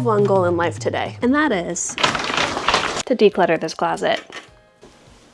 have one goal in life today, and that is to declutter this closet.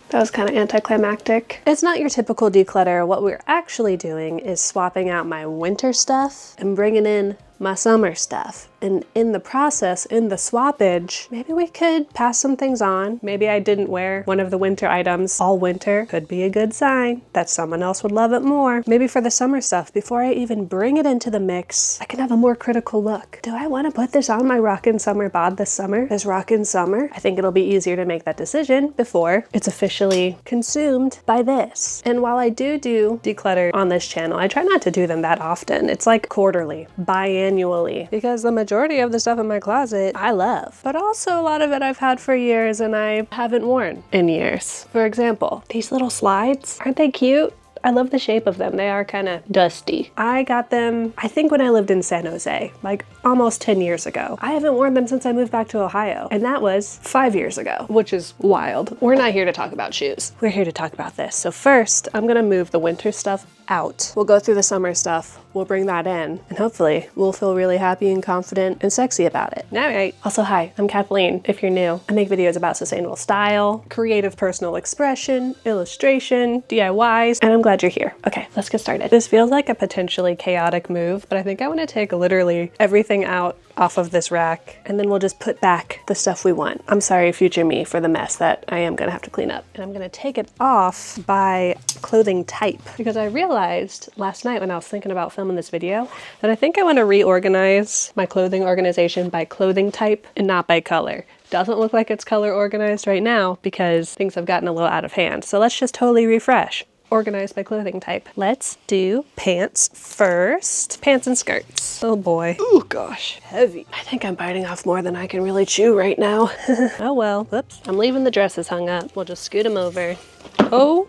That was kind of anticlimactic. It's not your typical declutter. What we're actually doing is swapping out my winter stuff and bringing in my summer stuff. And in the process, in the swappage, maybe we could pass some things on. Maybe I didn't wear one of the winter items all winter. Could be a good sign that someone else would love it more. Maybe for the summer stuff, before I even bring it into the mix, I can have a more critical look. Do I want to put this on my Rockin' Summer bod this summer? This Rockin' Summer? I think it'll be easier to make that decision before it's officially consumed by this. And while I do declutter on this channel, I try not to do them that often. It's like quarterly, biannually, because the majority of the stuff in my closet I love, but also a lot of it I've had for years and I haven't worn in years. For example, these little slides, aren't they cute? I love the shape of them. They are kind of dusty. I got them, I think when I lived in San Jose, like almost 10 years ago. I haven't worn them since I moved back to Ohio, and that was 5 years ago, which is wild. We're not here to talk about shoes. We're here to talk about this. So first, I'm gonna move the winter stuff out. We'll go through the summer stuff, we'll bring that in, and hopefully we'll feel really happy and confident and sexy about it. All right. Also, hi, I'm Kathleen, if you're new. I make videos about sustainable style, creative personal expression, illustration, DIYs, and I'm glad you're here. Okay, let's get started. This feels like a potentially chaotic move, but I think I want to take literally everything out off of this rack, and then we'll just put back the stuff we want. I'm sorry, future me, for the mess that I am gonna have to clean up. And I'm gonna take it off by clothing type, because I realized last night when I was thinking about filming this video that I think I want to reorganize my clothing organization by clothing type and not by color. Doesn't look like it's color organized right now because things have gotten a little out of hand. So let's just totally refresh. Organized by clothing type. Let's do pants first. Pants and skirts. Oh boy. Oh gosh, heavy. I think I'm biting off more than I can really chew right now. Oh well, whoops. I'm leaving the dresses hung up. We'll just scoot them over. Oh.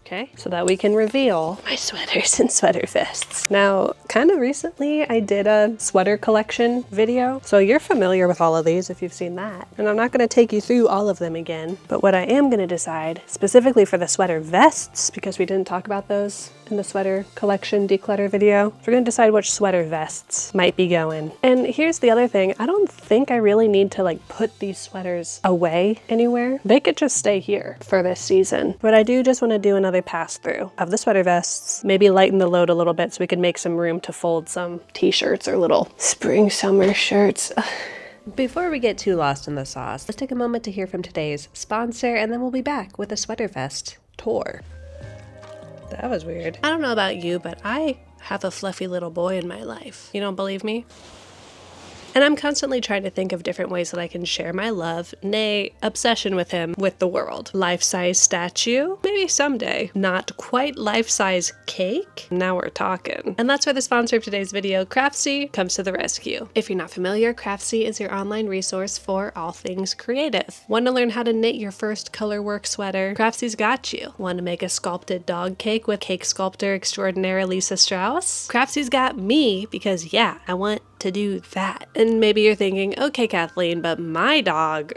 Okay, so that we can reveal my sweaters and sweater vests. Now, kind of recently, I did a sweater collection video, so you're familiar with all of these if you've seen that. And I'm not gonna take you through all of them again, but what I am gonna decide, specifically for the sweater vests, because we didn't talk about those in the sweater collection declutter video, we're gonna decide which sweater vests might be going. And here's the other thing, I don't think I really need to like put these sweaters away anywhere. They could just stay here for this season, but I do just wanna do another pass through of the sweater vests, maybe lighten the load a little bit so we can make some room to fold some t-shirts or little spring summer shirts. Before we get too lost in the sauce, let's take a moment to hear from today's sponsor, and then we'll be back with a sweater vest tour. That was weird. I don't know about you, but I have a fluffy little boy in my life. You don't believe me? And I'm constantly trying to think of different ways that I can share my love, nay, obsession with him, with the world. Life-size statue? Maybe someday. Not quite life-size cake? Now we're talking. And that's where the sponsor of today's video, Craftsy, comes to the rescue. If you're not familiar, Craftsy is your online resource for all things creative. Want to learn how to knit your first colorwork sweater? Craftsy's got you. Want to make a sculpted dog cake with cake sculptor extraordinaire Lisa Strauss? Craftsy's got me, because yeah, I want to do that. And maybe you're thinking, okay, Kathleen, but my dog,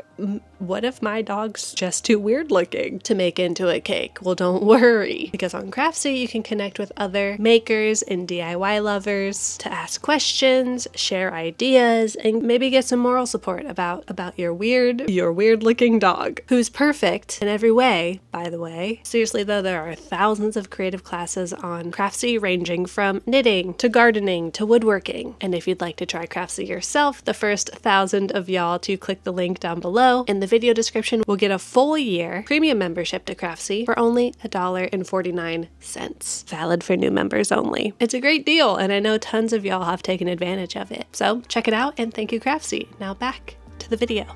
what if my dog's just too weird looking to make into a cake? Well, don't worry, because on Craftsy you can connect with other makers and DIY lovers to ask questions, share ideas, and maybe get some moral support about your weird looking dog, who's perfect in every way, by the way. Seriously though, there are thousands of creative classes on Craftsy, ranging from knitting to gardening to woodworking. And if you'd like to try Craftsy yourself, the first 1,000 of y'all to click the link down below in the video description will get a full year premium membership to Craftsy for only $1.49. Valid for new members only. It's a great deal, and I know tons of y'all have taken advantage of it. So check it out, and thank you, Craftsy. Now back to the video.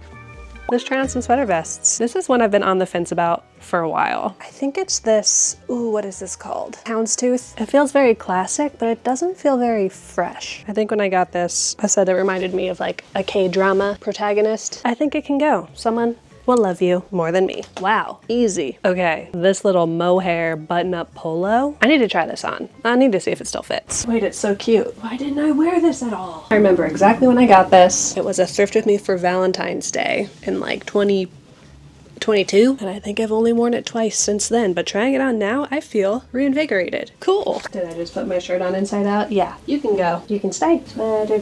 Let's try on some sweater vests. This is one I've been on the fence about for a while. I think it's this, ooh, what is this called? Houndstooth. It feels very classic, but it doesn't feel very fresh. I think when I got this, I said it reminded me of like a K-drama protagonist. I think it can go. Someone will love you more than me. Wow, easy. Okay, this little mohair button-up polo. I need to try this on. I need to see if it still fits. Wait, it's so cute. Why didn't I wear this at all? I remember exactly when I got this. It was a thrift with me for Valentine's Day in like 22, and I think I've only worn it twice since then, but trying it on now, I feel reinvigorated. Cool. Did I just put my shirt on inside out? Yeah, you can go. You can stay. Sweater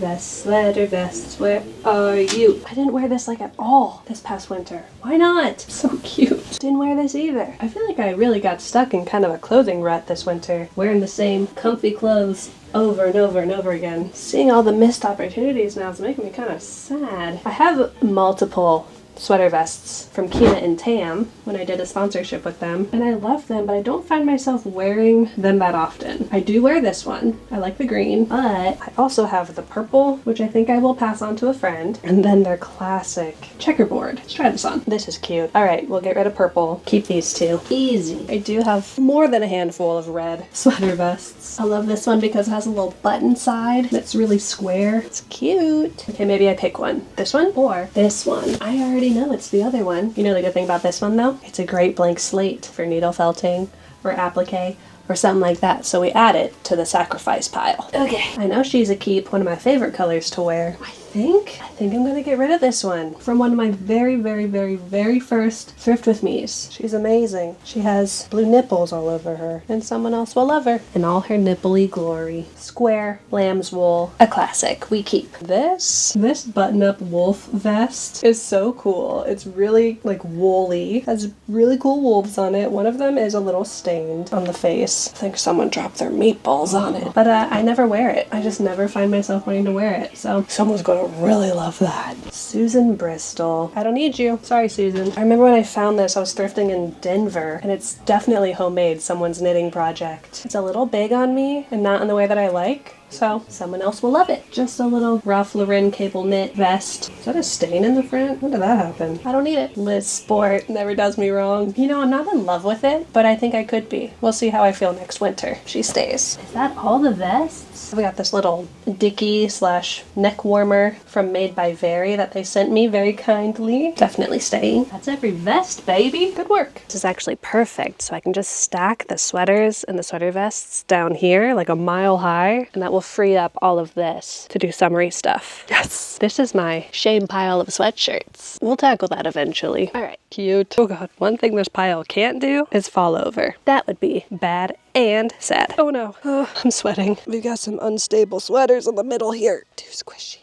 vests, where are you? I didn't wear this like at all this past winter. Why not? So cute. Didn't wear this either. I feel like I really got stuck in kind of a clothing rut this winter, wearing the same comfy clothes over and over and over again. Seeing all the missed opportunities now is making me kind of sad. I have multiple sweater vests from Kina and Tam when I did a sponsorship with them, and I love them, but I don't find myself wearing them that often. I do wear this one. I like the green, but I also have the purple, which I think I will pass on to a friend, and then their classic checkerboard. Let's try this on. This is cute. All right, we'll get rid of purple. Keep these two. Easy. I do have more than a handful of red sweater vests. I love this one because it has a little button side that's really square. It's cute. Okay, maybe I pick one. This one or this one. I already know it's the other one. You know the good thing about this one though? It's a great blank slate for needle felting or applique or something like that. So we add it to the sacrifice pile. Okay, I know she's a keep, one of my favorite colors to wear. I think I'm gonna get rid of this one from one of my very first Thrift With Me's. She's amazing. She has blue nipples all over her, and someone else will love her in all her nippley glory. Square lamb's wool, a classic. We keep this button-up wolf vest is so cool. It's really like woolly, has really cool wolves on it. One of them is a little stained on the face. I think someone dropped their meatballs on it, but I never wear it. I just never find myself wanting to wear it. So someone's gonna really love that. Susan Bristol. I don't need you. Sorry, Susan. I remember when I found this, I was thrifting in Denver, and it's definitely homemade, someone's knitting project. It's a little big on me, and not in the way that I like. So someone else will love it. Just a little Ralph Lauren cable knit vest. Is that a stain in the front? When did that happen? I don't need it. Liz Sport never does me wrong. You know, I'm not in love with it, but I think I could be. We'll see how I feel next winter. She stays. Is that all the vests? We got this little Dickie / neck warmer from Made by Very that they sent me very kindly. Definitely staying. That's every vest, baby. Good work. This is actually perfect. So I can just stack the sweaters and the sweater vests down here like a mile high, and that will free up all of this to do summery stuff. Yes! This is my shame pile of sweatshirts. We'll tackle that eventually. All right. Cute. Oh god, one thing this pile can't do is fall over. That would be bad and sad. Oh no. Oh, I'm sweating. We've got some unstable sweaters in the middle here. Too squishy.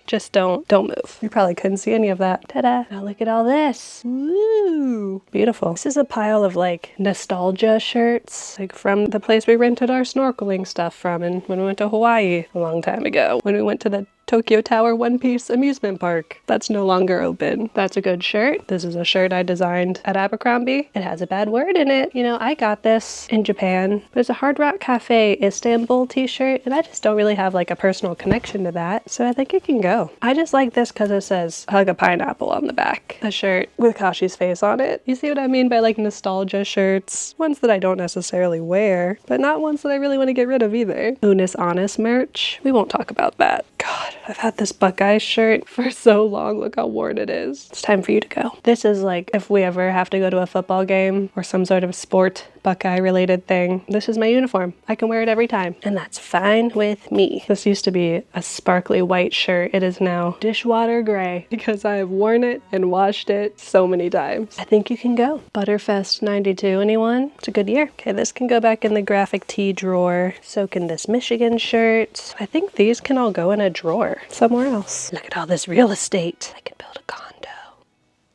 Just don't move. You probably couldn't see any of that. Ta-da. Now look at all this. Woo! Beautiful. This is a pile of like nostalgia shirts, like from the place we rented our snorkeling stuff from and when we went to Hawaii a long time ago. When we went to the Tokyo Tower One Piece amusement park. That's no longer open. That's a good shirt. This is a shirt I designed at Abercrombie. It has a bad word in it. You know, I got this in Japan, but it's a Hard Rock Cafe Istanbul t-shirt, and I just don't really have like a personal connection to that, so I think it can go. I just like this because it says hug a pineapple on the back. A shirt with Kashi's face on it. You see what I mean by like nostalgia shirts? Ones that I don't necessarily wear, but not ones that I really want to get rid of either. Unis Honest merch. We won't talk about that. God, I've had this Buckeyes shirt for so long. Look how worn it is. It's time for you to go. This is like if we ever have to go to a football game or some sort of sport Buckeye related thing. This is my uniform. I can wear it every time, and that's fine with me. This used to be a sparkly white shirt. It is now dishwater gray because I have worn it and washed it so many times. I think you can go. Butterfest 92, anyone? It's a good year. Okay, this can go back in the graphic tee drawer. So can this Michigan shirt. I think these can all go in a drawer somewhere else. Look at all this real estate. I could build a condo.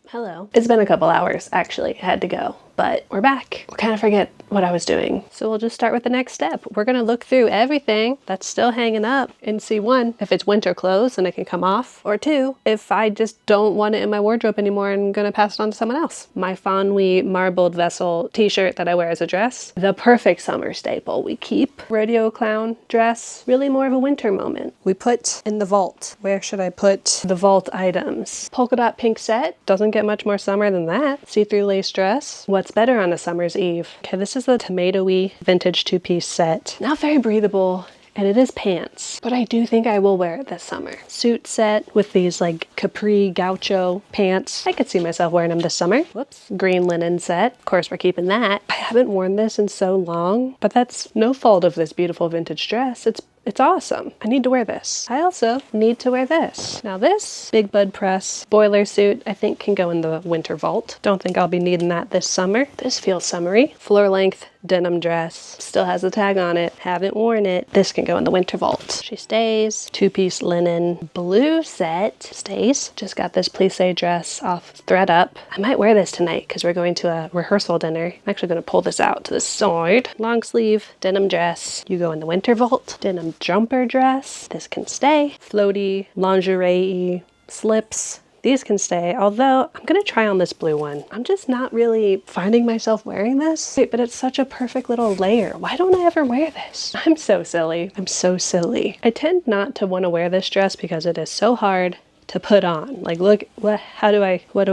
Hello. It's been a couple hours, actually. I had to go, but we're back. We'll kind of forget what I was doing. So we'll just start with the next step. We're gonna look through everything that's still hanging up and see, one, if it's winter clothes and it can come off, or two, if I just don't want it in my wardrobe anymore and I'm gonna pass it on to someone else. My Fonwy marbled vessel t-shirt that I wear as a dress, the perfect summer staple. We keep rodeo clown dress, really more of a winter moment. We put in the vault. Where should I put the vault items? Polka dot pink set, doesn't get much more summer than that. See-through lace dress. What's better on a summer's eve? Okay, this is the tomatoey vintage two-piece set. Not very breathable, and it is pants, but I do think I will wear it this summer. Suit set with these like capri gaucho pants. I could see myself wearing them this summer. Whoops. Green linen set. Of course, we're keeping that. I haven't worn this in so long, but that's no fault of this beautiful vintage dress. It's It's awesome. I need to wear this. I also need to wear this. Now this big bud press boiler suit I think can go in the winter vault. Don't think I'll be needing that this summer. This feels summery. Floor length denim dress. Still has a tag on it. Haven't worn it. This can go in the winter vault. She stays. Two-piece linen blue set. Stays. Just got this plissé dress off ThredUp. I might wear this tonight because we're going to a rehearsal dinner. I'm actually going to pull this out to the side. Long sleeve denim dress. You go in the winter vault. Denim jumper dress. This can stay. Floaty lingerie slips. These can stay, although I'm gonna try on this blue one. I'm just not really finding myself wearing this. Wait, but it's such a perfect little layer. Why don't I ever wear this? I'm so silly. I'm so silly. I tend not to want to wear this dress because it is so hard to put on. Like, look, what do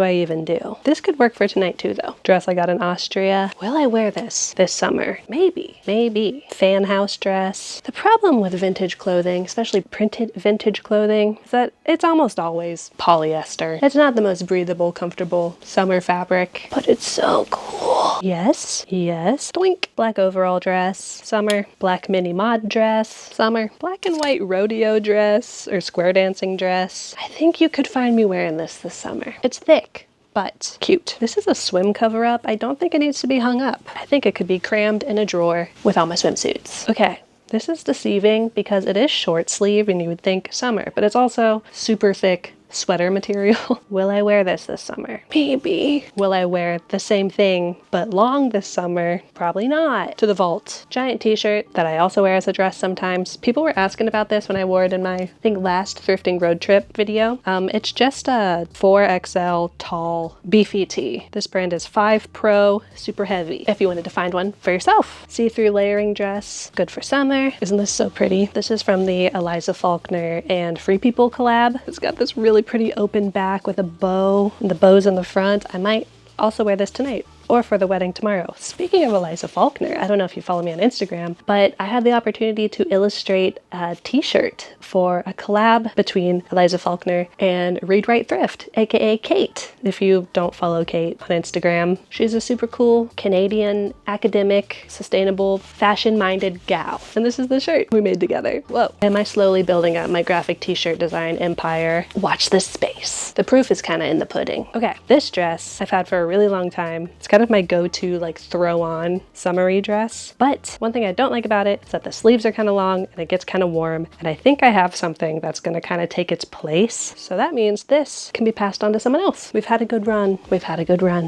I even do? This could work for tonight too though. Dress I got in Austria. Will I wear this summer? Maybe. Fan house dress. The problem with vintage clothing, especially printed vintage clothing, is that it's almost always polyester. It's not the most breathable, comfortable summer fabric, but it's so cool. Yes. Doink. Black overall dress. Summer. Black mini mod dress. Summer. Black and white rodeo dress or square dancing dress. I think you could find me wearing this summer. It's thick, but cute. This is a swim cover up. I don't think it needs to be hung up. I think it could be crammed in a drawer with all my swimsuits. Okay, this is deceiving because it is short sleeve and you would think summer, but it's also super thick sweater material. Will I wear this summer? Maybe. Will I wear the same thing but long this summer? Probably not. To the vault. Giant t-shirt that I also wear as a dress sometimes. People were asking about this when I wore it in my, I think, last thrifting road trip video. It's just a 4XL tall beefy tee. This brand is 5 Pro, super heavy. If you wanted to find one for yourself. See-through layering dress, good for summer. Isn't this so pretty? This is from the Eliza Faulkner and Free People collab. It's got this really pretty open back with a bow, and the bow's in the front. I might also wear this tonight or for the wedding tomorrow. Speaking of Eliza Faulkner, I don't know if you follow me on Instagram, but I had the opportunity to illustrate a t-shirt for a collab between Eliza Faulkner and Read Write Thrift, aka Kate. If you don't follow Kate on Instagram, she's a super cool Canadian academic, sustainable, fashion-minded gal. And this is the shirt we made together. Whoa. Am I slowly building up my graphic t-shirt design empire? Watch this space. The proof is kind of in the pudding. Okay, this dress I've had for a really long time. It's kind of my go-to like throw on summery dress. But one thing I don't like about it is that the sleeves are kind of long and it gets kind of warm. And I think I have something that's going to kind of take its place. So that means this can be passed on to someone else. We've had a good run.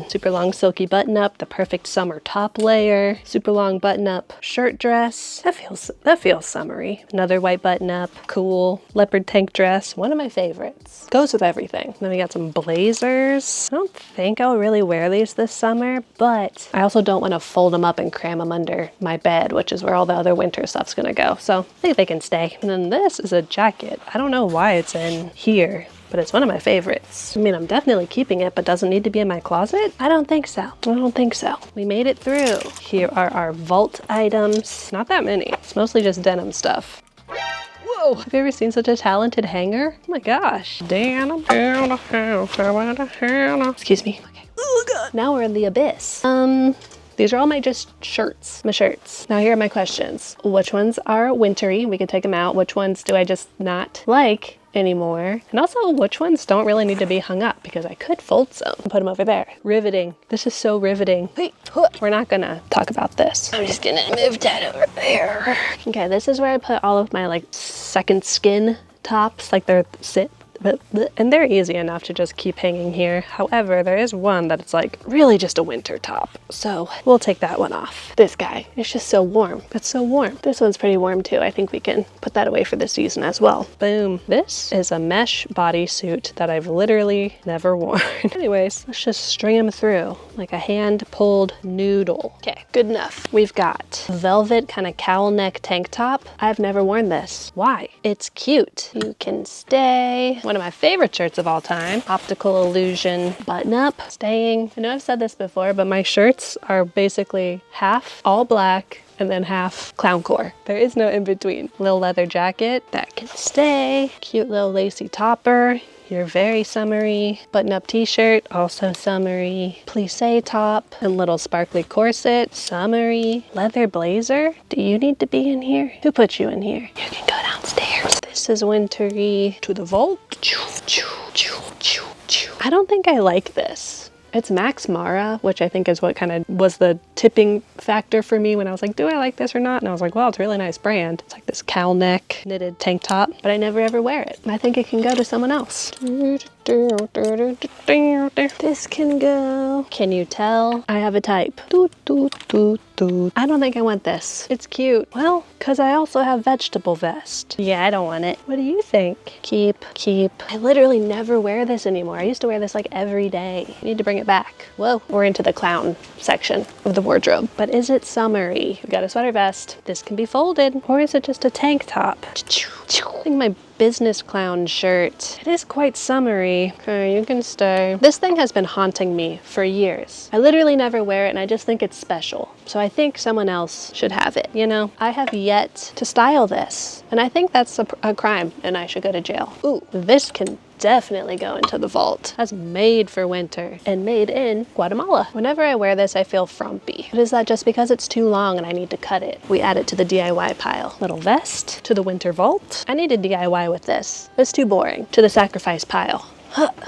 Super long silky button up, the perfect summer top layer, super long button up shirt dress. That feels summery. Another white button up, cool leopard tank dress. One of my favorites. Goes with everything. Then we got some blazers. I don't think I'll really wear these this summer, but I also don't want to fold them up and cram them under my bed, which is where all the other winter stuff's gonna go. So I think they can stay. And then this is a jacket. I don't know why it's in here, but it's one of my favorites. I mean, I'm definitely keeping it, but doesn't need to be in my closet? I don't think so. We made it through. Here are our vault items. Not that many. It's mostly just denim stuff. Whoa, have you ever seen such a talented hanger? Oh my gosh. Excuse me. Okay. Oh God. Now we're in the abyss. These are all my shirts. Now here are my questions. Which ones are wintry? We can take them out. Which ones do I just not like anymore? And also, which ones don't really need to be hung up because I could fold some and put them over there. Riveting. This is so riveting. We're not gonna talk about this. I'm just gonna move that over there. Okay, this is where I put all of my like second skin tops, like they're and they're easy enough to just keep hanging here. However, there is one that it's like really just a winter top. So we'll take that one off. This guy, it's just so warm. It's so warm. This one's pretty warm too. I think we can put that away for this season as well. Boom. This is a mesh bodysuit that I've literally never worn. Anyways, let's just string them through like a hand-pulled noodle. Okay, good enough. We've got velvet kind of cowl neck tank top. I've never worn this. Why? It's cute. You can stay. One of my favorite shirts of all time, Optical Illusion button up, staying. I know I've said this before, but my shirts are basically half all black and then half clowncore. There is no in between. Little leather jacket that can stay. Cute little lacy topper. your very summery button-up t-shirt, also summery. Plissé top and little sparkly corset, summery. Leather blazer, do you need to be in here? Who put you in here? You can go downstairs. This is wintry to the vault. I don't think I like this. It's Max Mara, which I think is what kind of was the tipping factor for me when I was like, do I like this or not? And I was like, well, it's a really nice brand. It's like this cowl neck knitted tank top, but I never ever wear it. And I think it can go to someone else. This can go. Can you tell? I have a type. I don't think I want this. It's cute. Well, because I also have vegetable vest. Yeah, I don't want it. What do you think? Keep. I literally never wear this anymore. I used to wear this like every day. I need to bring it back. Whoa, we're into the clown section of the wardrobe. But is it summery? We got a sweater vest. This can be folded. Or is it just a tank top? I think my business clown shirt. It is quite summery. Okay, you can stay. This thing has been haunting me for years. I literally never wear it and I just think it's special. So I think someone else should have it, you know? I have yet to style this. And I think that's a crime and I should go to jail. Ooh, this can definitely go into the vault. That's made for winter and made in Guatemala. Whenever I wear this, I feel frumpy. But is that just because it's too long and I need to cut it? We add it to the DIY pile. Little vest to the winter vault. I need to DIY with this. It's too boring. To the sacrifice pile.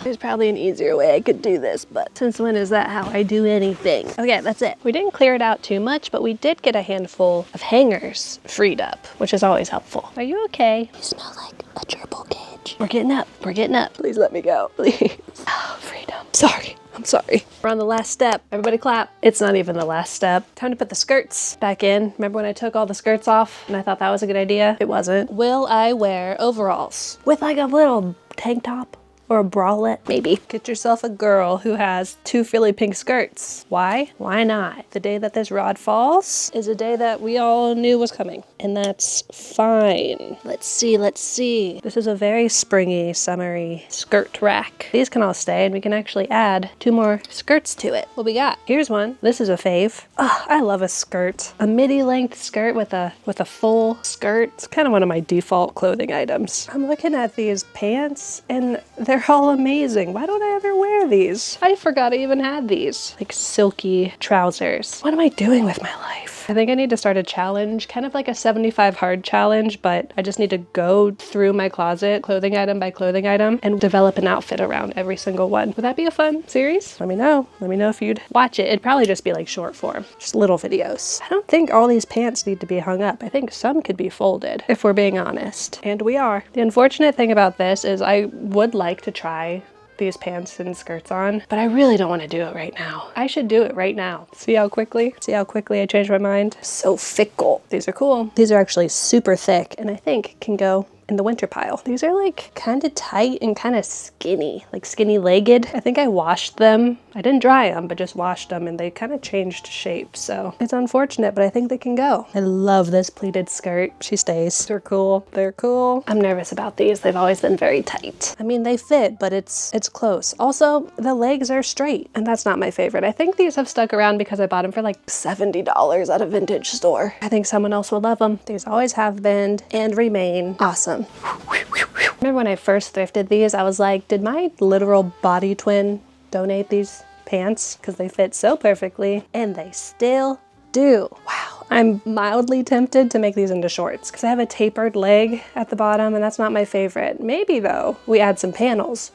There's probably an easier way I could do this, but since when is that how I do anything? Okay, that's it. We didn't clear it out too much, but we did get a handful of hangers freed up, which is always helpful. Are you okay? You smell like a gerbil cage. We're getting up. We're getting up. Please let me go, please. Oh, freedom. Sorry. I'm sorry. We're on the last step. Everybody clap. It's not even the last step. Time to put the skirts back in. Remember when I took all the skirts off and I thought that was a good idea? It wasn't. Will I wear overalls with like a little tank top? Or a bralette, maybe. Get yourself a girl who has 2 frilly pink skirts. Why? Why not? The day that this rod falls is a day that we all knew was coming. And that's fine. Let's see. This is a very springy, summery skirt rack. These can all stay and we can actually add 2 more skirts to it. What we got? Here's one. This is a fave. Oh, I love a skirt. A midi length skirt with a full skirt. It's kind of one of my default clothing items. I'm looking at these pants and they're all amazing. Why don't I ever wear these? I forgot I even had these. Like silky trousers. What am I doing with my life? I think I need to start a challenge, kind of like a 75 hard challenge, but I just need to go through my closet, clothing item by clothing item, and develop an outfit around every single one. Would that be a fun series? Let me know. Let me know if you'd watch it. It'd probably just be like short form, just little videos. I don't think all these pants need to be hung up. I think some could be folded, if we're being honest. And we are. The unfortunate thing about this is I would like to try these pants and skirts on, but I really don't want to do it right now. I should do it right now. See how quickly I change my mind? So fickle. These are cool. These are actually super thick and I think can go in the winter pile. These are like kind of tight and kind of skinny, like skinny legged. I think I washed them. I didn't dry them, but just washed them and they kind of changed shape. So it's unfortunate, but I think they can go. I love this pleated skirt. She stays. They're cool. They're cool. I'm nervous about these. They've always been very tight. I mean, they fit, but it's close. Also, the legs are straight and that's not my favorite. I think these have stuck around because I bought them for like $70 at a vintage store. I think someone else will love them. These always have been and remain awesome. Remember when I first thrifted these, I was like, did my literal body twin donate these pants? Because they fit so perfectly and they still do. Wow. I'm mildly tempted to make these into shorts because I have a tapered leg at the bottom and that's not my favorite. Maybe though, we add some panels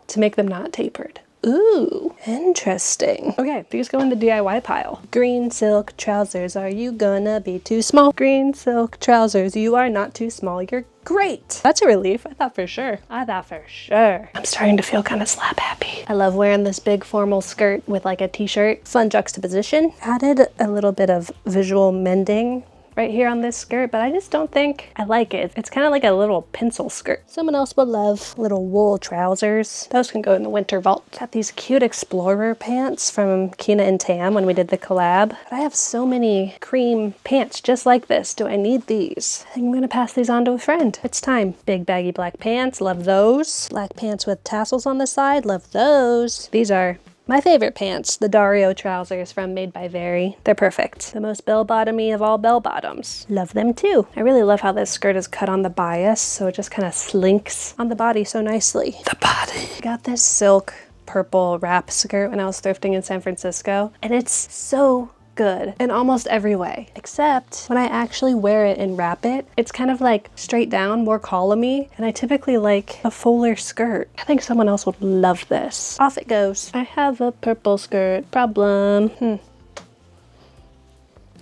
to make them not tapered. Ooh, interesting. Okay, these go in the DIY pile. Green silk trousers, are you gonna be too small? Green silk trousers, you are not too small, you're great. That's a relief. I thought for sure. I'm starting to feel kind of slap happy. I love wearing this big formal skirt with like a t-shirt. Fun juxtaposition. Added a little bit of visual mending right here on this skirt, but I just don't think I like it. It's kind of like a little pencil skirt. Someone else would love little wool trousers. Those can go in the winter vault. Got these cute explorer pants from Kina and Tam when we did the collab. But I have so many cream pants just like this. Do I need these? I think I'm gonna pass these on to a friend. It's time. Big baggy black pants, love those. Black pants with tassels on the side, love those. These are My favorite pants, the Dario trousers from Made by Very. They're perfect. The most bell-bottomy of all bell-bottoms. Love them too. I really love how this skirt is cut on the bias, so it just kind of slinks on the body so nicely. The body. I got this silk purple wrap skirt when I was thrifting in San Francisco, and it's so good in almost every way, except when I actually wear it and wrap it, it's kind of like straight down, more columny, and I typically like a fuller skirt. I think someone else would love this. Off it goes. I have a purple skirt problem.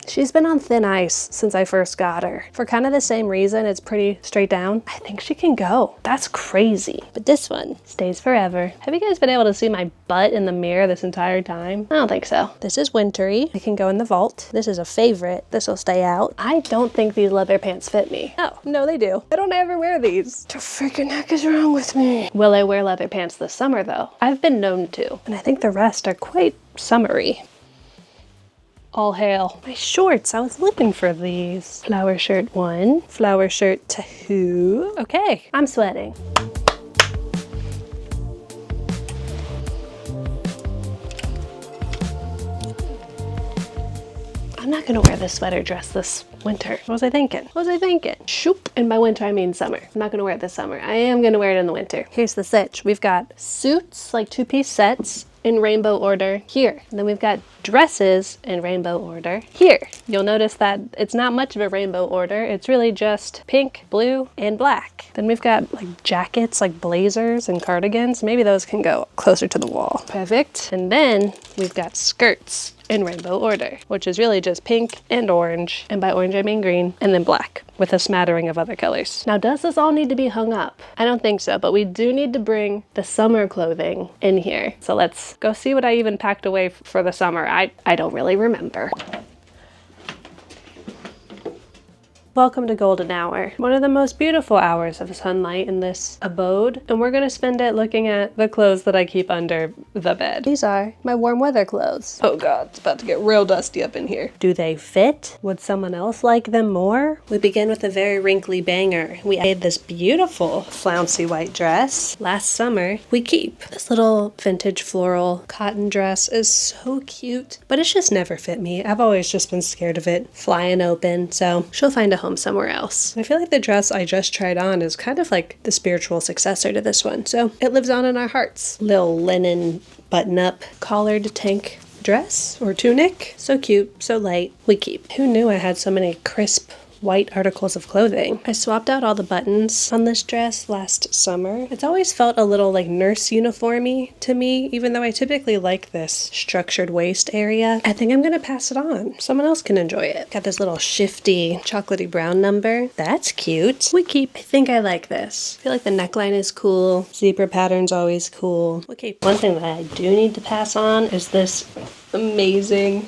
She's been on thin ice since I first got her. For kind of the same reason, it's pretty straight down. I think she can go. That's crazy. But this one stays forever. Have you guys been able to see my butt in the mirror this entire time? I don't think so. This is wintry. It can go in the vault. This is a favorite. This will stay out. I don't think these leather pants fit me. Oh, no, they do. I don't ever wear these. What the freaking heck is wrong with me? Will I wear leather pants this summer though? I've been known to, and I think the rest are quite summery. All hail. My shorts, I was looking for these. Flower shirt 1, flower shirt 2. Okay, I'm sweating. I'm not gonna wear this sweater dress this winter. What was I thinking? Shoop. And by winter, I mean summer. I'm not gonna wear it this summer. I am gonna wear it in the winter. Here's the sitch. We've got suits, like 2-piece sets, in rainbow order here. And then we've got dresses in rainbow order here. You'll notice that it's not much of a rainbow order. It's really just pink, blue, and black. Then we've got like jackets, like blazers and cardigans. Maybe those can go closer to the wall. Perfect. And then we've got skirts in rainbow order, which is really just pink and orange. And by orange, I mean green, and then black with a smattering of other colors. Now, does this all need to be hung up? I don't think so, but we do need to bring the summer clothing in here. So let's go see what I even packed away for the summer. I don't really remember. Welcome to golden hour, one of the most beautiful hours of sunlight in this abode, and we're gonna spend it looking at the clothes that I keep under the bed. These are my warm weather clothes. Oh God, it's about to get real dusty up in here. Do they fit? Would someone else like them more? We begin with a very wrinkly banger. We made this beautiful flouncy white dress last summer. We keep this little vintage floral cotton dress is so cute, but it's just never fit me. I've always just been scared of it flying open, so she'll find a home somewhere else. I feel like the dress I just tried on is kind of like the spiritual successor to this one, so it lives on in our hearts. Little linen button-up collared tank dress or tunic. So cute, so light. We keep. Who knew I had so many crisp white articles of clothing? I swapped out all the buttons on this dress last summer. It's always felt a little like nurse uniformy to me, even though I typically like this structured waist area. I think I'm gonna pass it on. Someone else can enjoy it. Got this little shifty chocolatey brown number. That's cute. We keep. I think I like this. I feel like the neckline is cool. Zebra pattern's always cool. Okay, one thing that I do need to pass on is this amazing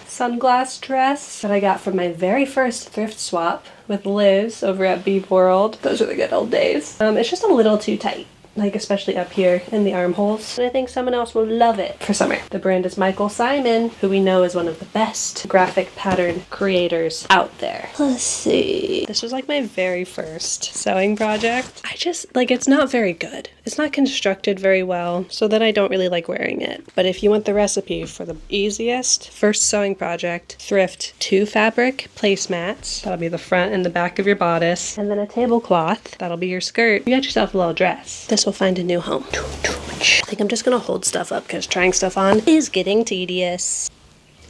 sunglass dress that I got from my very first thrift swap with Liz over at Beef World. Those are the good old days. It's just a little too tight, like especially up here in the armholes. And I think someone else will love it for summer. The brand is Michael Simon, who we know is one of the best graphic pattern creators out there. Let's see. This was like my very first sewing project. I just, like, it's not very good. It's not constructed very well, so then I don't really like wearing it. But if you want the recipe for the easiest first sewing project, thrift 2 fabric placemats. That'll be the front and the back of your bodice. And then a tablecloth. That'll be your skirt. You got yourself a little dress. This will find a new home. I think I'm just gonna hold stuff up because trying stuff on is getting tedious.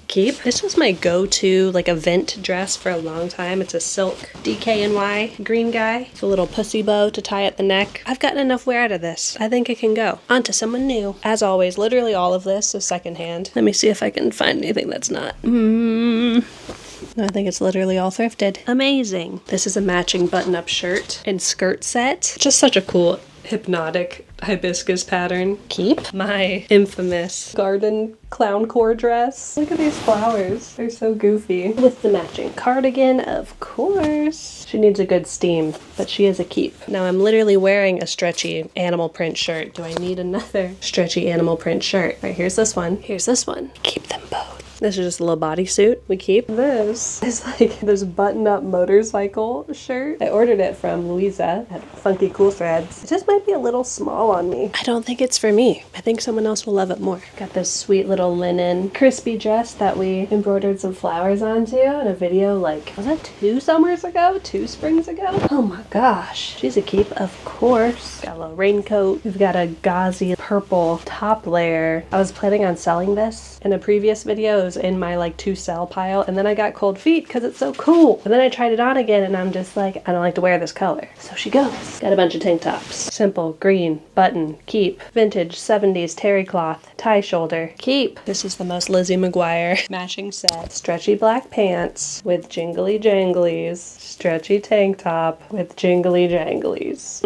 Keep. This was my go-to like event dress for a long time. It's a silk DKNY green guy. It's a little pussy bow to tie at the neck. I've gotten enough wear out of this. I think it can go. On to someone new. As always, literally all of this is secondhand. Let me see if I can find anything that's not. I think it's literally all thrifted. Amazing. This is a matching button-up shirt and skirt set. Just such a cool hypnotic hibiscus pattern. Keep. My infamous garden clown core dress. Look at these flowers. They're so goofy. With the matching cardigan, of course. She needs a good steam, but she is a keep. Now I'm literally wearing a stretchy animal print shirt. Do I need another stretchy animal print shirt? All right, here's this one. Here's this one. Keep them both. This is just a little bodysuit we keep. This is like this button-up motorcycle shirt. I ordered it from Louisa at Funky Cool Threads. It just might be a little small on me. I don't think it's for me. I think someone else will love it more. Got this sweet little linen crispy dress that we embroidered some flowers onto in a video like, was that 2 summers ago? 2 springs ago? Oh my gosh. She's a keep, of course. Got a little raincoat. We've got a gauzy purple top layer. I was planning on selling this in a previous video. It was in my like to sell pile, and then I got cold feet because it's so cool. And then I tried it on again and I'm just like, I don't like to wear this color. So she goes. Got a bunch of tank tops. Simple, green, button, keep. Vintage 70s terry cloth, tie shoulder, keep. This is the most Lizzie McGuire matching set. Stretchy black pants with jingly janglies. Stretchy tank top with jingly janglies.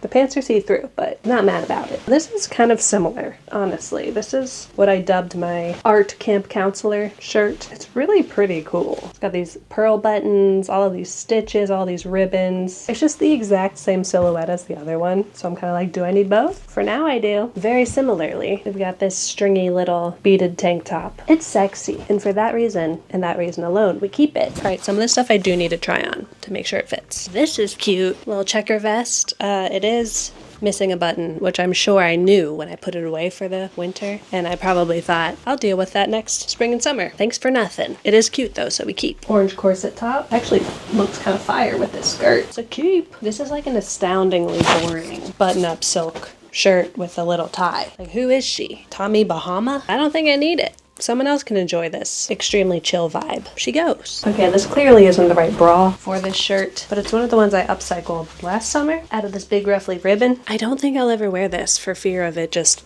The pants are see-through, but I'm not mad about it. This is kind of similar, honestly. This is what I dubbed my art camp counselor shirt. It's really pretty cool. It's got these pearl buttons, all of these stitches, all these ribbons. It's just the exact same silhouette as the other one. So I'm kind of like, do I need both? For now I do. Very similarly, we've got this stringy little beaded tank top. It's sexy. And for that reason, and that reason alone, we keep it. All right, some of this stuff I do need to try on to make sure it fits. This is cute. Little checker vest. It is missing a button, which I'm sure I knew when I put it away for the winter, and I probably thought, I'll deal with that next spring and summer. Thanks for nothing. It is cute though, so we keep. Orange corset top. Actually looks kind of fire with this skirt. It's a keep. This is like an astoundingly boring button-up silk shirt with a little tie. Like, who is she? Tommy Bahama? I don't think I need it. Someone else can enjoy this extremely chill vibe. She goes. Okay, this clearly isn't the right bra for this shirt, but it's one of the ones I upcycled last summer out of this big ruffly ribbon. I don't think I'll ever wear this for fear of it just,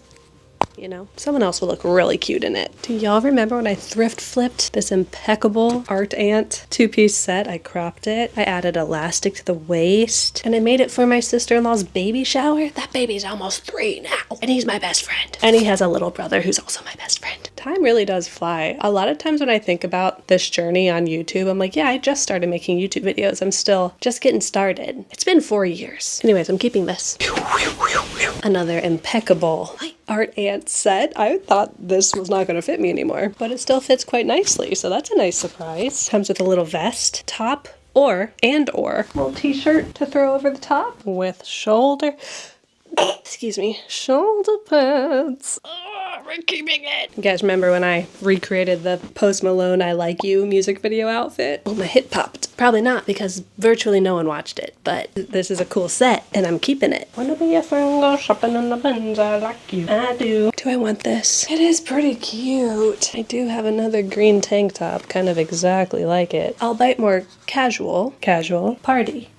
you know, someone else will look really cute in it. Do y'all remember when I thrift flipped this impeccable Art Ant 2-piece set? I cropped it, I added elastic to the waist, and I made it for my sister-in-law's baby shower. That baby's almost 3 now, and he's my best friend. And he has a little brother who's also my best friend. Time really does fly. A lot of times when I think about this journey on YouTube, I'm like, yeah, I just started making YouTube videos. I'm still just getting started. It's been 4 years. Anyways, I'm keeping this. Another impeccable Art Ant set. I thought this was not going to fit me anymore, but it still fits quite nicely, so that's a nice surprise. Comes with a little vest, top, or little t-shirt to throw over the top with shoulder pads. Oh, we're keeping it. You guys remember when I recreated the Post Malone I Like You music video outfit? Well, my hip popped. Probably not, because virtually no one watched it, but this is a cool set and I'm keeping it. Wanna be a friend, go shopping on the Benz, I like you. I do. Do I want this? It is pretty cute. I do have another green tank top, kind of exactly like it. Albeit more casual, party,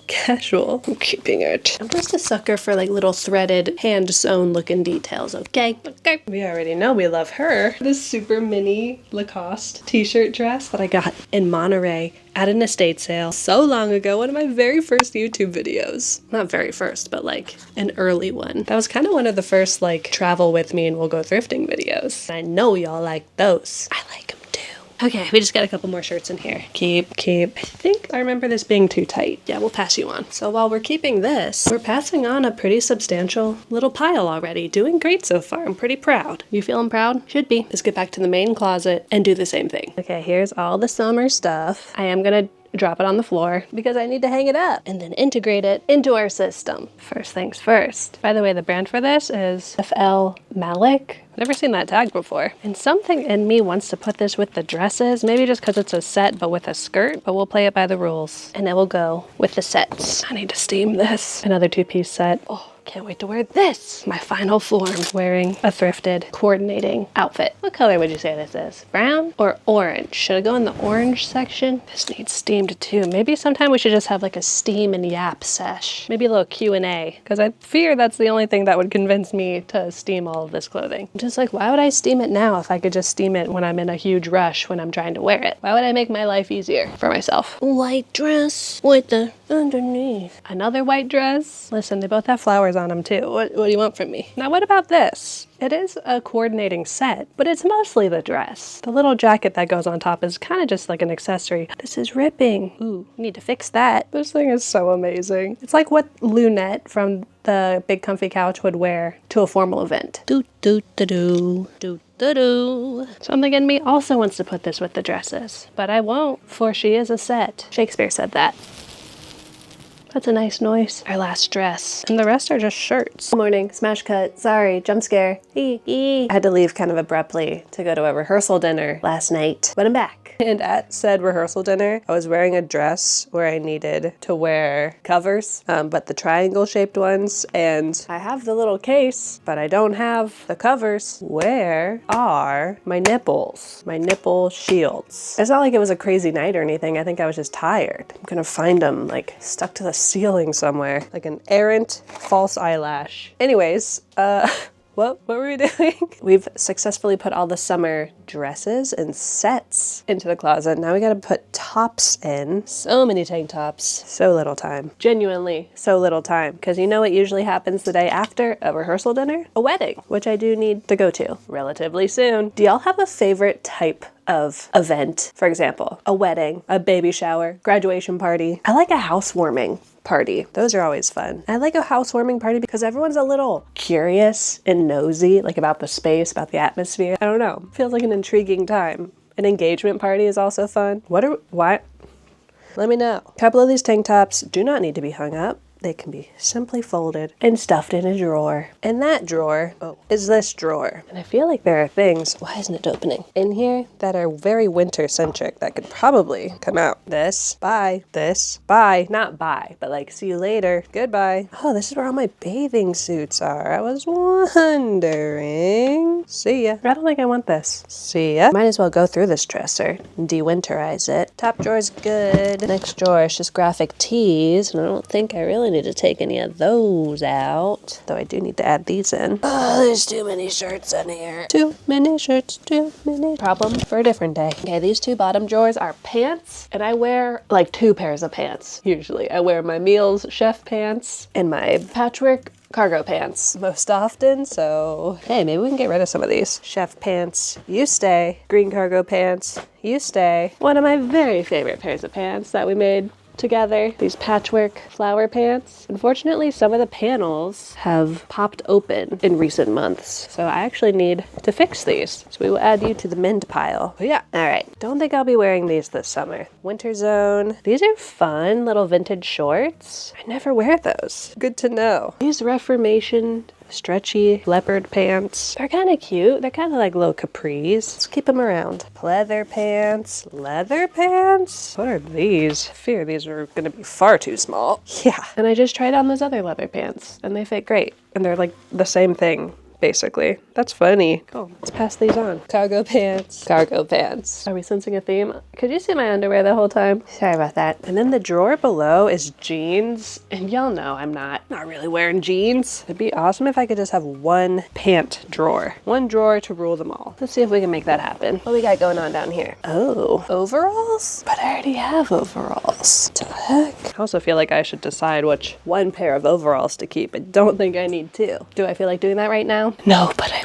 casual. I'm keeping it. I'm just a sucker for like little threaded, hand-sewn looking details, okay? Okay. We already know we love her. This super mini Lacoste t-shirt dress that I got in Monterey at an estate sale so long ago, one of my very first YouTube videos. Not very first, but like an early one. That was kind of one of the first like travel with me and we'll go thrifting videos. I know y'all like those. I like them too. Okay, we just got a couple more shirts in here. Keep. I think I remember this being too tight. Yeah, we'll pass you on. So while we're keeping this, we're passing on a pretty substantial little pile already. Doing great so far. I'm pretty proud. You feeling proud? Should be. Let's get back to the main closet and do the same thing. Okay, here's all the summer stuff. I am gonna drop it on the floor because I need to hang it up and then integrate it into our system. First things first. By the way, the brand for this is FL Malik. Never seen that tag before. And something in me wants to put this with the dresses, maybe just because it's a set but with a skirt, but we'll play it by the rules. And it will go with the sets. I need to steam this. Another 2-piece set. Oh, can't wait to wear this. My final form. Wearing a thrifted, coordinating outfit. What color would you say this is? Brown or orange? Should I go in the orange section? This needs steamed too. Maybe sometime we should just have like a steam and yap sesh. Maybe a little Q&A, because I fear that's the only thing that would convince me to steam all of this clothing. I'm just like, why would I steam it now if I could just steam it when I'm in a huge rush when I'm trying to wear it? Why would I make my life easier for myself? White dress with the underneath. Another white dress. Listen, they both have flowers on them too. What do you want from me? Now what about this? It is a coordinating set, but it's mostly the dress. The little jacket that goes on top is kind of just like an accessory. This is ripping. Ooh, need to fix that. This thing is so amazing. It's like what Lunette from the Big Comfy Couch would wear to a formal event. Do do do do do Doo-doo. Something in me also wants to put this with the dresses, but I won't, for she is a set. Shakespeare said that. That's a nice noise. Our last dress. And the rest are just shirts. Good morning, smash cut. Sorry, jump scare. I had to leave kind of abruptly to go to a rehearsal dinner last night, but I'm back. And at said rehearsal dinner, I was wearing a dress where I needed to wear covers, but the triangle shaped ones. And I have the little case, but I don't have the covers. Where are my nipples? My nipple shields. It's not like it was a crazy night or anything. I think I was just tired. I'm gonna find them like stuck to the ceiling somewhere, like an errant false eyelash. Anyways, what were we doing? We've successfully put all the summer dresses and sets into the closet. Now we gotta put tops in. So many tank tops. So little time. Genuinely, so little time. Because you know what usually happens the day after a rehearsal dinner? A wedding, which I do need to go to relatively soon. Do y'all have a favorite type of event? For example, a wedding, a baby shower, graduation party. I like a housewarming party. Those are always fun. I like a housewarming party because everyone's a little curious and nosy, like about the space, about the atmosphere. I don't know. Feels like an intriguing time. An engagement party is also fun. What? Let me know. A couple of these tank tops do not need to be hung up. They can be simply folded and stuffed in a drawer. And that drawer is this drawer. And I feel like there are things, why isn't it opening, in here that are very winter centric that could probably come out. This, bye, not bye, but like see you later, goodbye. Oh, this is where all my bathing suits are. I was wondering. See ya. I don't think I want this. See ya. Might as well go through this dresser and de-winterize it. Top drawer's good. Next drawer is just graphic tees, and I don't think I really need to take any of those out. Though I do need to add these in. Oh, there's too many shirts in here. Too many shirts, too many. Problem for a different day. Okay, these two bottom drawers are pants, and I wear like 2 pairs of pants, usually. I wear my Meals chef pants and my patchwork cargo pants most often, so hey, maybe we can get rid of some of these. Chef pants, you stay. Green cargo pants, you stay. One of my very favorite pairs of pants that we made together, these patchwork flower pants. Unfortunately, some of the panels have popped open in recent months, so I actually need to fix these. So we will add you to the mend pile. But yeah, all right. Don't think I'll be wearing these this summer. Winter zone. These are fun little vintage shorts. I never wear those. Good to know. These Reformation stretchy leopard pants. They're kind of cute. They're kind of like little capris. Let's keep them around. Leather pants. Leather pants? What are these? I fear these are gonna be far too small. Yeah. And I just tried on those other leather pants and they fit great. And they're like the same thing, basically. That's funny. Cool. Let's pass these on. Cargo pants. Cargo pants. Are we sensing a theme? Could you see my underwear the whole time? Sorry about that. And then the drawer below is jeans. And y'all know I'm not really wearing jeans. It'd be awesome if I could just have one pant drawer. One drawer to rule them all. Let's see if we can make that happen. What we got going on down here? Oh, overalls? But I already have overalls. What the heck? I also feel like I should decide which one pair of overalls to keep. I don't think I need 2. Do I feel like doing that right now? No, but I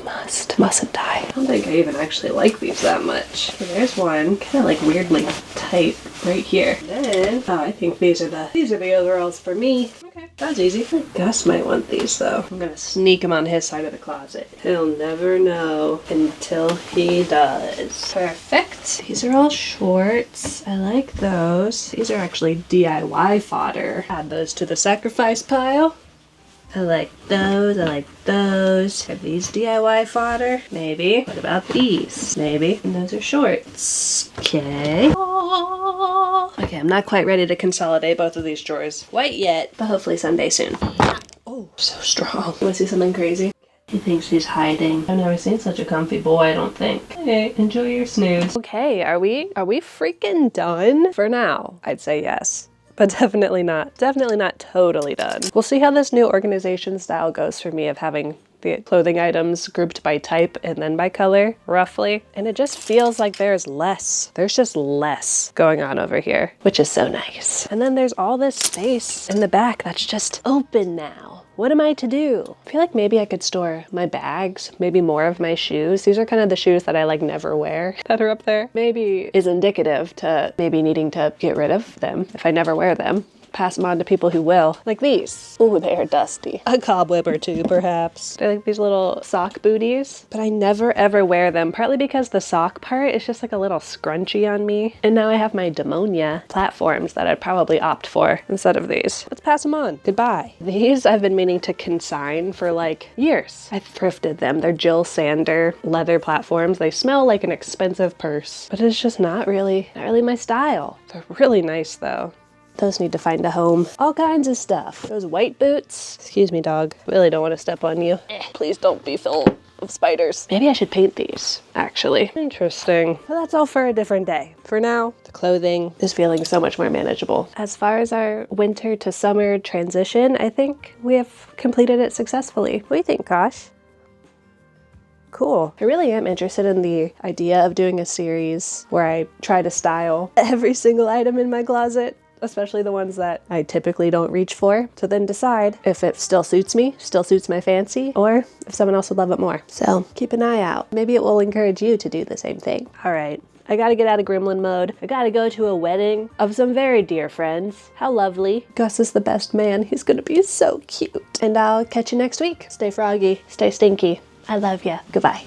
mustn't die. I don't think I even actually like these that much. Okay, there's one, kind of like weirdly tight right here. Then, I think these are the overalls for me. Okay, that's easy. I think Gus might want these though. I'm gonna sneak him on his side of the closet. He'll never know until he does. Perfect. These are all shorts. I like those. These are actually DIY fodder. Add those to the sacrifice pile. I like those, I like those. Are these DIY fodder? Maybe. What about these? Maybe. And those are shorts. Okay. Okay, I'm not quite ready to consolidate both of these drawers quite yet, but hopefully someday soon. Oh, so strong. You wanna see something crazy? He thinks he's hiding. I've never seen such a comfy boy, I don't think. Okay, enjoy your snooze. Okay, are we freaking done? For now, I'd say yes. But definitely not totally done. We'll see how this new organization style goes for me of having the clothing items grouped by type and then by color, roughly. And it just feels like there's just less going on over here, which is so nice. And then there's all this space in the back that's just open now. What am I to do? I feel like maybe I could store my bags, maybe more of my shoes. These are kind of the shoes that I like never wear that are up there. Maybe is indicative to maybe needing to get rid of them if I never wear them. pass them on to people who will. Like these. Ooh, they are dusty. A cobweb or two, perhaps. They're like these little sock booties, but I never ever wear them, partly because the sock part is just like a little scrunchy on me. And now I have my Demonia platforms that I'd probably opt for instead of these. Let's pass them on. Goodbye. These I've been meaning to consign for like years. I thrifted them. They're Jill Sander leather platforms. They smell like an expensive purse, but it's just not really my style. They're really nice though. Those need to find a home. All kinds of stuff. Those white boots. Excuse me, dog. Really don't want to step on you. Please don't be full of spiders. Maybe I should paint these, actually. Interesting. Well, that's all for a different day. For now, the clothing is feeling so much more manageable. As far as our winter to summer transition, I think we have completed it successfully. What do you think, Kosh? Cool. I really am interested in the idea of doing a series where I try to style every single item in my closet, especially the ones that I typically don't reach for, to then decide if it still suits me, still suits my fancy, or if someone else would love it more. So keep an eye out. Maybe it will encourage you to do the same thing. All right. I gotta get out of gremlin mode. I gotta go to a wedding of some very dear friends. How lovely. Gus is the best man. He's gonna be so cute. And I'll catch you next week. Stay froggy. Stay stinky. I love ya. Goodbye.